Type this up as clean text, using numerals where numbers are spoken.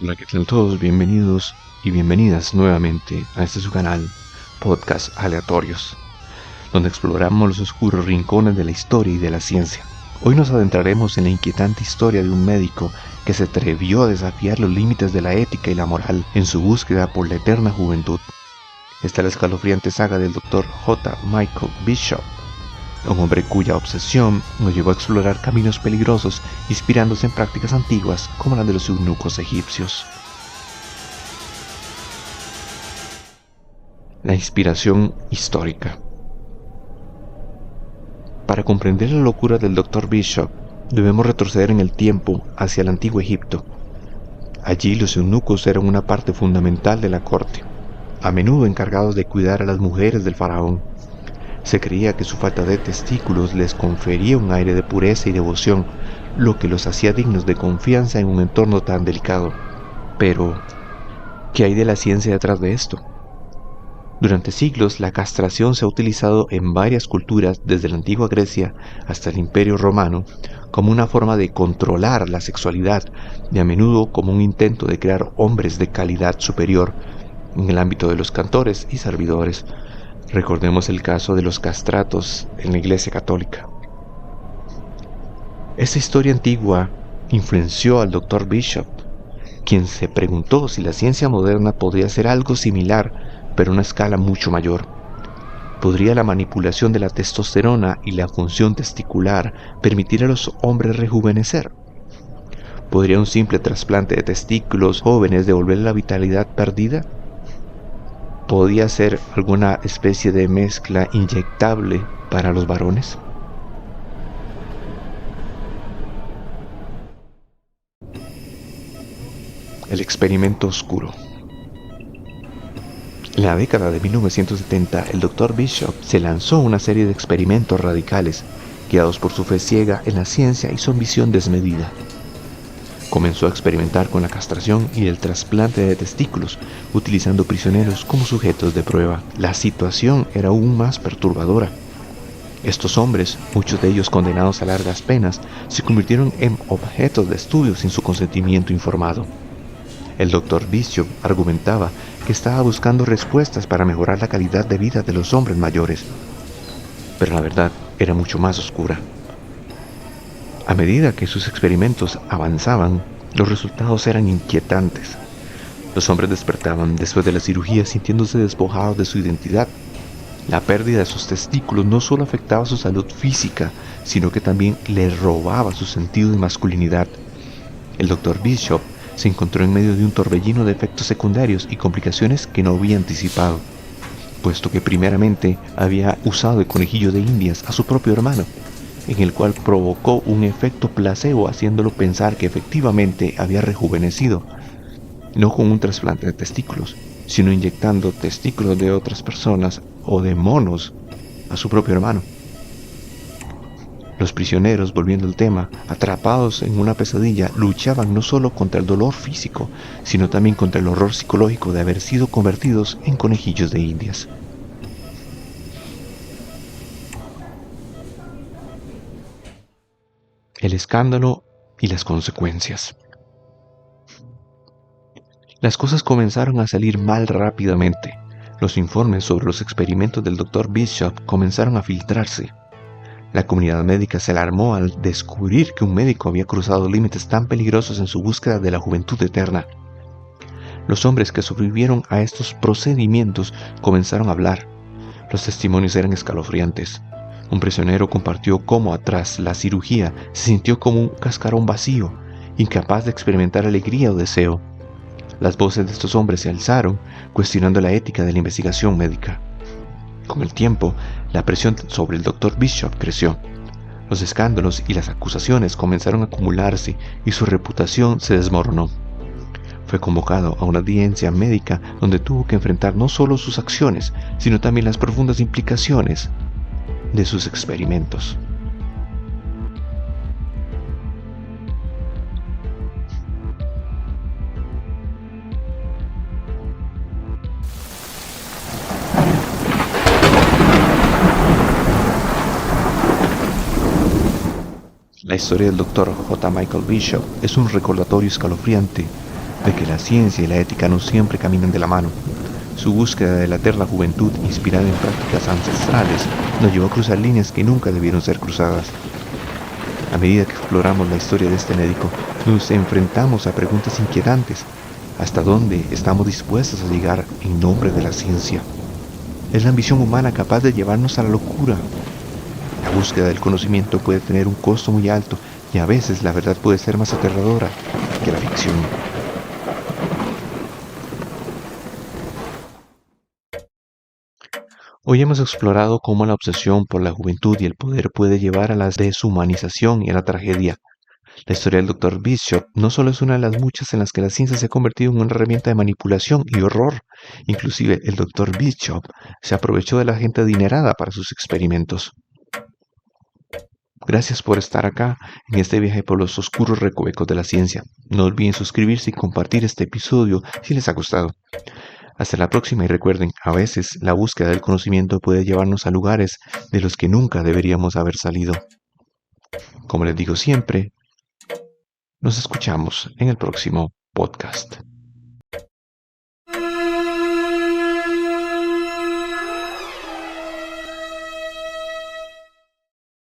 Hola, ¿qué tal todos? Bienvenidos y bienvenidas nuevamente a este su canal, Podcast Aleatorios, donde exploramos los oscuros rincones de la historia y de la ciencia. Hoy nos adentraremos en la inquietante historia de un médico que se atrevió a desafiar los límites de la ética y la moral en su búsqueda por la eterna juventud. Esta es la escalofriante saga del Dr. J. Michael Bishop, un hombre cuya obsesión nos llevó a explorar caminos peligrosos inspirándose en prácticas antiguas como las de los eunucos egipcios. La inspiración histórica. Para comprender la locura del Dr. Bishop, debemos retroceder en el tiempo hacia el antiguo Egipto. Allí los eunucos eran una parte fundamental de la corte, a menudo encargados de cuidar a las mujeres del faraón. Se creía que su falta de testículos les confería un aire de pureza y devoción, lo que los hacía dignos de confianza en un entorno tan delicado. Pero, ¿qué hay de la ciencia detrás de esto? Durante siglos, la castración se ha utilizado en varias culturas, desde la antigua Grecia hasta el Imperio Romano, como una forma de controlar la sexualidad y a menudo como un intento de crear hombres de calidad superior en el ámbito de los cantores y servidores. Recordemos el caso de los castratos en la Iglesia Católica. Esta historia antigua influenció al Dr. Bishop, quien se preguntó si la ciencia moderna podría hacer algo similar, pero a una escala mucho mayor. ¿Podría la manipulación de la testosterona y la función testicular permitir a los hombres rejuvenecer? ¿Podría un simple trasplante de testículos jóvenes devolver la vitalidad perdida? ¿Podía ser alguna especie de mezcla inyectable para los varones? El experimento oscuro. En la década de 1970, el Dr. Bishop se lanzó a una serie de experimentos radicales, guiados por su fe ciega en la ciencia y su ambición desmedida. Comenzó a experimentar con la castración y el trasplante de testículos, utilizando prisioneros como sujetos de prueba. La situación era aún más perturbadora. Estos hombres, muchos de ellos condenados a largas penas, se convirtieron en objetos de estudio sin su consentimiento informado. El Dr. Bishop argumentaba que estaba buscando respuestas para mejorar la calidad de vida de los hombres mayores. Pero la verdad era mucho más oscura. A medida que sus experimentos avanzaban, los resultados eran inquietantes. Los hombres despertaban después de la cirugía sintiéndose despojados de su identidad. La pérdida de sus testículos no solo afectaba su salud física, sino que también le robaba su sentido de masculinidad. El Dr. Bishop se encontró en medio de un torbellino de efectos secundarios y complicaciones que no había anticipado, puesto que primeramente había usado el conejillo de Indias a su propio hermano, en el cual provocó un efecto placebo haciéndolo pensar que efectivamente había rejuvenecido, no con un trasplante de testículos, sino inyectando testículos de otras personas o de monos a su propio hermano. Los prisioneros, volviendo al tema, atrapados en una pesadilla, luchaban no solo contra el dolor físico, sino también contra el horror psicológico de haber sido convertidos en conejillos de Indias. El escándalo y las consecuencias. Las cosas comenzaron a salir mal rápidamente. Los informes sobre los experimentos del Dr. Bishop comenzaron a filtrarse. La comunidad médica se alarmó al descubrir que un médico había cruzado límites tan peligrosos en su búsqueda de la juventud eterna. Los hombres que sobrevivieron a estos procedimientos comenzaron a hablar. Los testimonios eran escalofriantes. Un prisionero compartió cómo tras la cirugía se sintió como un cascarón vacío, incapaz de experimentar alegría o deseo. Las voces de estos hombres se alzaron, cuestionando la ética de la investigación médica. Con el tiempo, la presión sobre el Dr. Bishop creció. Los escándalos y las acusaciones comenzaron a acumularse y su reputación se desmoronó. Fue convocado a una audiencia médica donde tuvo que enfrentar no solo sus acciones, sino también las profundas implicaciones de sus experimentos. La historia del Dr. J. Michael Bishop es un recordatorio escalofriante de que la ciencia y la ética no siempre caminan de la mano. Su búsqueda de la eterna juventud, inspirada en prácticas ancestrales, nos llevó a cruzar líneas que nunca debieron ser cruzadas. A medida que exploramos la historia de este médico, nos enfrentamos a preguntas inquietantes. ¿Hasta dónde estamos dispuestos a llegar en nombre de la ciencia? ¿Es la ambición humana capaz de llevarnos a la locura? La búsqueda del conocimiento puede tener un costo muy alto y a veces la verdad puede ser más aterradora que la ficción. Hoy hemos explorado cómo la obsesión por la juventud y el poder puede llevar a la deshumanización y a la tragedia. La historia del Dr. Bishop no solo es una de las muchas en las que la ciencia se ha convertido en una herramienta de manipulación y horror. Inclusive el Dr. Bishop se aprovechó de la gente adinerada para sus experimentos. Gracias por estar acá en este viaje por los oscuros recovecos de la ciencia. No olviden suscribirse y compartir este episodio si les ha gustado. Hasta la próxima y recuerden, a veces la búsqueda del conocimiento puede llevarnos a lugares de los que nunca deberíamos haber salido. Como les digo siempre, nos escuchamos en el próximo podcast.